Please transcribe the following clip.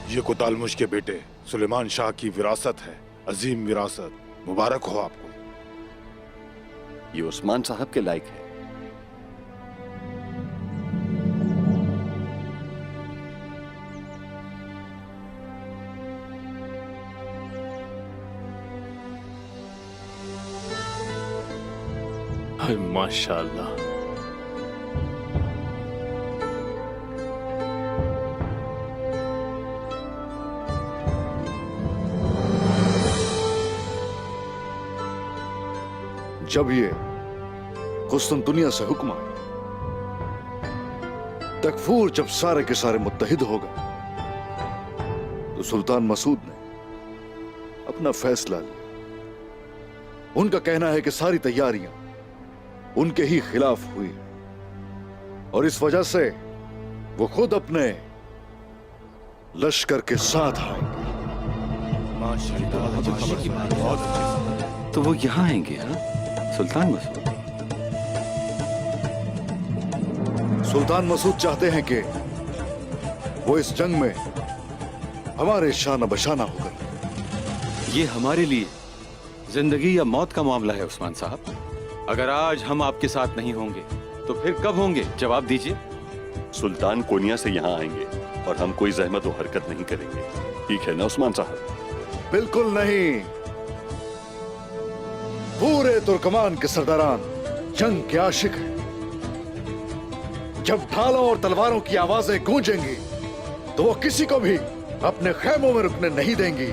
ये कुतालमुश के बेटे सुलेमान शाह की विरासत है, अजीम विरासत। मुबारक हो आपको। ये उस्मान साहब के लायक है। माशाअल्लाह। जब ये कुस्तुनतुनिया से हुक्म आया, तकफूर जब सारे के सारे मुत्तहिद हो गए, तो सुल्तान मसूद ने अपना फैसला लिया। उनका कहना है कि सारी तैयारियां उनके ही खिलाफ हुई और इस वजह से वो खुद अपने लश्कर के साथ आएंगे। तो वो यहाँ आएंगे? हाँ, सुल्तान मसूद। सुल्तान मसूद चाहते हैं कि वो इस जंग में हमारे शाना बशाना होकर। ये हमारे लिए जिंदगी या मौत का मामला है उस्मान साहब। अगर आज हम आपके साथ नहीं होंगे तो फिर कब होंगे? जवाब दीजिए। सुल्तान कोनिया से यहाँ आएंगे और हम कोई जहमत और हरकत नहीं करेंगे, ठीक है ना उस्मान साहब? बिल्कुल नहीं। पूरे तुर्कमान के सरदारान जंग के आशिक हैं। जब ढालों और तलवारों की आवाजें गूंजेंगी तो वो किसी को भी अपने खेमों में रुकने नहीं देंगी।